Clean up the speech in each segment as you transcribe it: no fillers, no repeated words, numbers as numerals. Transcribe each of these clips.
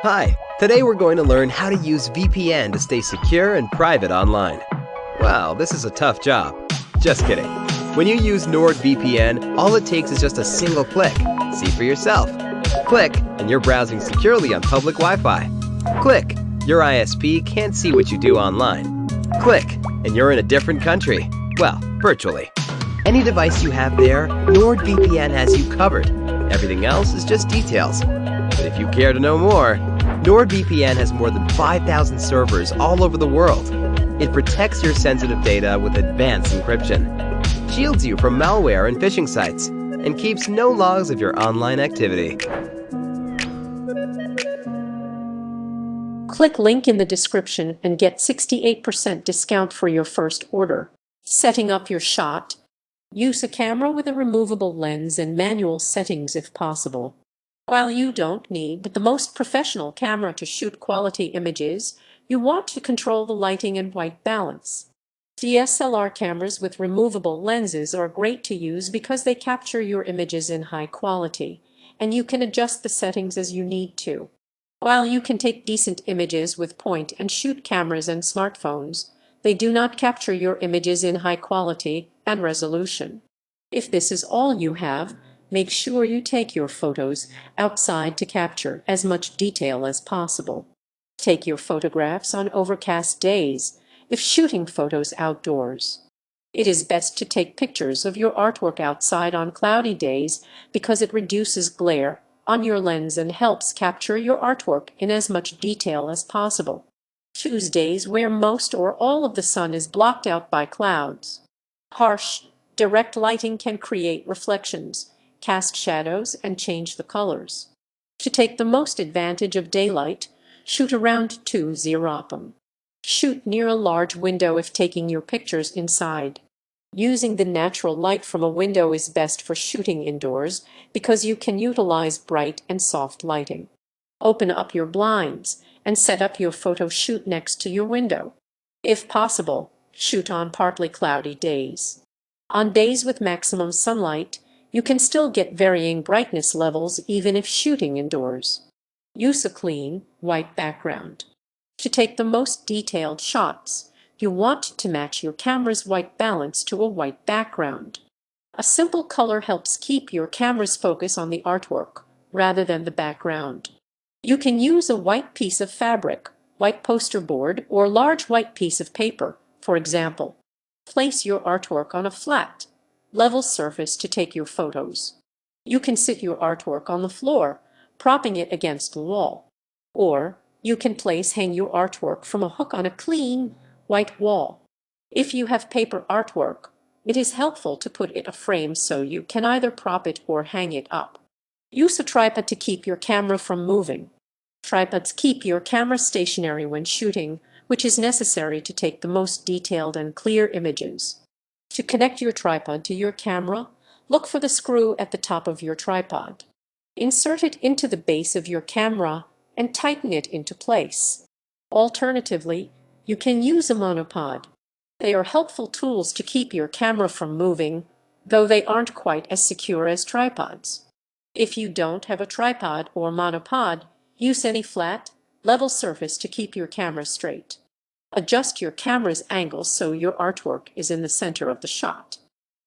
Hi, today we're going to learn how to use VPN to stay secure and private online. Wow, this is a tough job. Just kidding. When you use NordVPN, all it takes is just a single click. See for yourself. Click, and you're browsing securely on public Wi-Fi. Click, your ISP can't see what you do online. Click, and you're in a different country. Well, virtually. Any device you have there, NordVPN has you covered. Everything else is just details. But if you care to know more, NordVPN has more than 5,000 servers all over the world. It protects your sensitive data with advanced encryption, shields you from malware and phishing sites, and keeps no logs of your online activity. Click link in the description and get 68% discount for your first order. Setting up your shot. Use a camera with a removable lens and manual settings if possible. While you don't need the most professional camera to shoot quality images, you want to control the lighting and white balance. DSLR cameras with removable lenses are great to use because they capture your images in high quality, and you can adjust the settings as you need to. While you can take decent images with point-and-shoot cameras and smartphones, they do not capture your images in high quality and resolution. If this is all you have, make sure you take your photos outside to capture as much detail as possible. Take your photographs on overcast days if shooting photos outdoors. It is best to take pictures of your artwork outside on cloudy days because it reduces glare on your lens and helps capture your artwork in as much detail as possible. Choose days where most or all of the sun is blocked out by clouds. Harsh, direct lighting can create reflections, cast shadows, and change the colors. To take the most advantage of daylight, shoot around 2:00 p.m. Shoot near a large window if taking your pictures inside. Using the natural light from a window is best for shooting indoors because you can utilize bright and soft lighting. Open up your blinds and set up your photo shoot next to your window. If possible, shoot on partly cloudy days. On days with maximum sunlight, you can still get varying brightness levels even if shooting indoors. Use a clean, white background. To take the most detailed shots, you want to match your camera's white balance to a white background. A simple color helps keep your camera's focus on the artwork rather than the background. You can use a white piece of fabric, white poster board, or large white piece of paper, for example. Place your artwork on a flat, level surface to take your photos. You can sit your artwork on the floor, propping it against the wall. Or you can hang your artwork from a hook on a clean, white wall. If you have paper artwork, it is helpful to put it in a frame so you can either prop it or hang it up. Use a tripod to keep your camera from moving. Tripods keep your camera stationary when shooting, which is necessary to take the most detailed and clear images. To connect your tripod to your camera, look for the screw at the top of your tripod. Insert it into the base of your camera and tighten it into place. Alternatively, you can use a monopod. They are helpful tools to keep your camera from moving, though they aren't quite as secure as tripods. If you don't have a tripod or monopod, use any flat, level surface to keep your camera straight. Adjust your camera's angle so your artwork is in the center of the shot.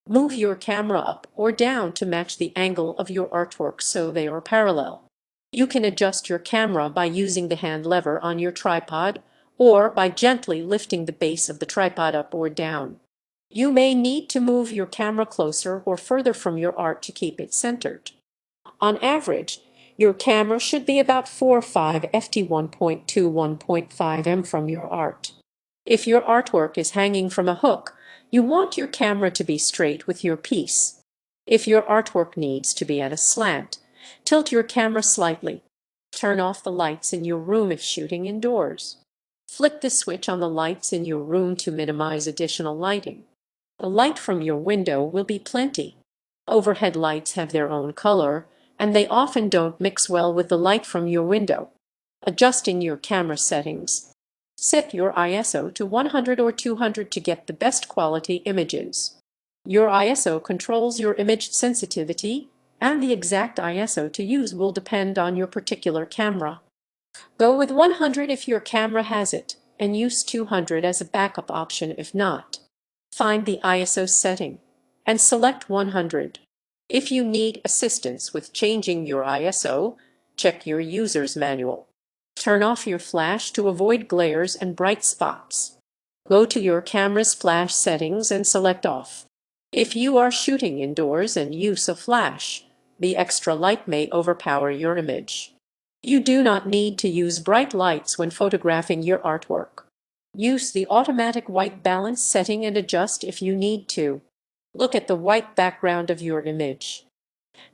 Move your camera up or down to match the angle of your artwork so they are parallel. You can adjust your camera by using the hand lever on your tripod or by gently lifting the base of the tripod up or down. You may need to move your camera closer or further from your art to keep it centered. On average, your camera should be about 4 or 5 ft 1.2 1.5 m from your art. If your artwork is hanging from a hook, you want your camera to be straight with your piece. If your artwork needs to be at a slant, tilt your camera slightly. Turn off the lights in your room if shooting indoors. Flick the switch on the lights in your room to minimize additional lighting. The light from your window will be plenty. Overhead lights have their own color, and they often don't mix well with the light from your window. Adjusting your camera settings. Set your ISO to 100 or 200 to get the best quality images. Your ISO controls your image sensitivity, and the exact ISO to use will depend on your particular camera. Go with 100 if your camera has it, and use 200 as a backup option if not. Find the ISO setting and select 100. If you need assistance with changing your ISO, check your user's manual. Turn off your flash to avoid glares and bright spots. Go to your camera's flash settings and select off. If you are shooting indoors and use a flash, the extra light may overpower your image. You do not need to use bright lights when photographing your artwork. Use the automatic white balance setting and adjust if you need to. Look at the white background of your image.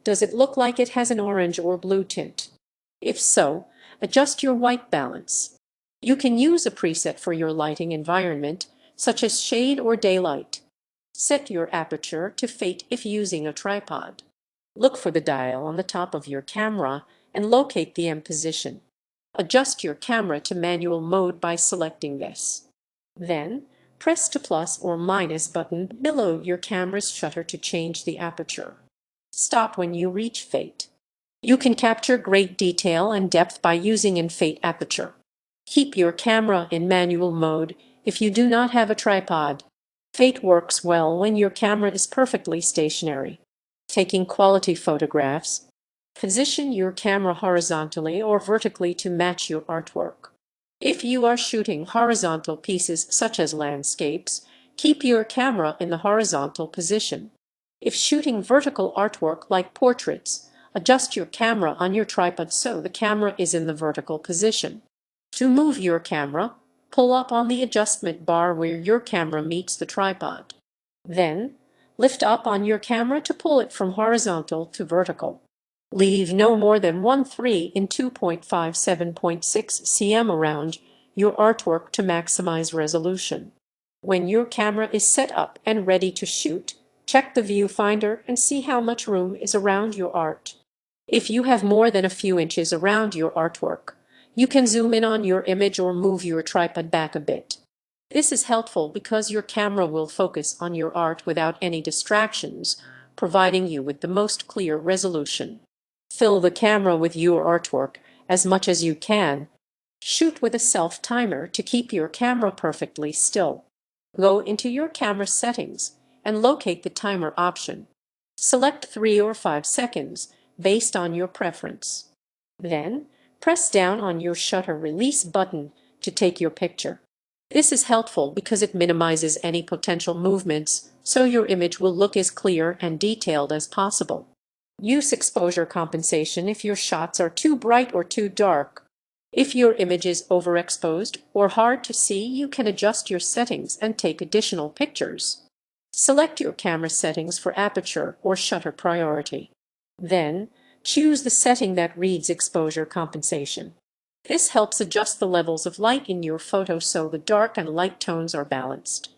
Does it look like it has an orange or blue tint? If so, adjust your white balance. You can use a preset for your lighting environment, such as shade or daylight. Set your aperture to fate if using a tripod. Look for the dial on the top of your camera and locate the M position. Adjust your camera to manual mode by selecting this. Then, press the plus or minus button below your camera's shutter to change the aperture. Stop when you reach fate. You can capture great detail and depth by using in fate aperture. Keep your camera in manual mode if you do not have a tripod. Fate works well when your camera is perfectly stationary. Taking quality photographs. Position your camera horizontally or vertically to match your artwork. If you are shooting horizontal pieces such as landscapes, keep your camera in the horizontal position. If shooting vertical artwork like portraits, adjust your camera on your tripod so the camera is in the vertical position. To move your camera, pull up on the adjustment bar where your camera meets the tripod. Then, lift up on your camera to pull it from horizontal to vertical. Leave no more than 1/3 in 2.57.6 cm around your artwork to maximize resolution. When your camera is set up and ready to shoot, check the viewfinder and see how much room is around your art. If you have more than a few inches around your artwork, you can zoom in on your image or move your tripod back a bit. This is helpful because your camera will focus on your art without any distractions, providing you with the most clear resolution. Fill the camera with your artwork as much as you can. Shoot with a self-timer to keep your camera perfectly still. Go into your camera settings and locate the timer option. Select 3 or 5 seconds based on your preference. Then, press down on your shutter release button to take your picture. This is helpful because it minimizes any potential movements, so your image will look as clear and detailed as possible. Use exposure compensation if your shots are too bright or too dark. If your image is overexposed or hard to see, you can adjust your settings and take additional pictures. Select your camera settings for aperture or shutter priority. Then, choose the setting that reads exposure compensation. This helps adjust the levels of light in your photo so the dark and light tones are balanced.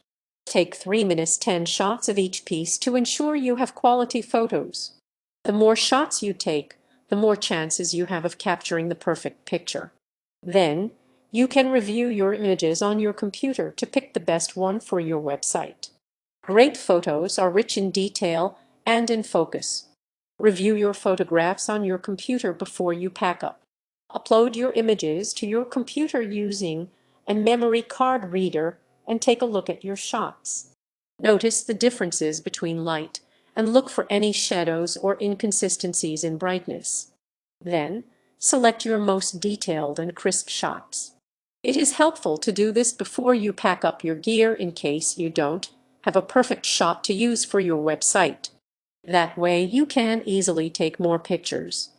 Take 3-10 shots of each piece to ensure you have quality photos. The more shots you take, the more chances you have of capturing the perfect picture. Then, you can review your images on your computer to pick the best one for your website. Great photos are rich in detail and in focus. Review your photographs on your computer before you pack up. Upload your images to your computer using a memory card reader and take a look at your shots. Notice the differences between light and look for any shadows or inconsistencies in brightness. Then, select your most detailed and crisp shots. It is helpful to do this before you pack up your gear in case you don't have a perfect shot to use for your website. That way you can easily take more pictures.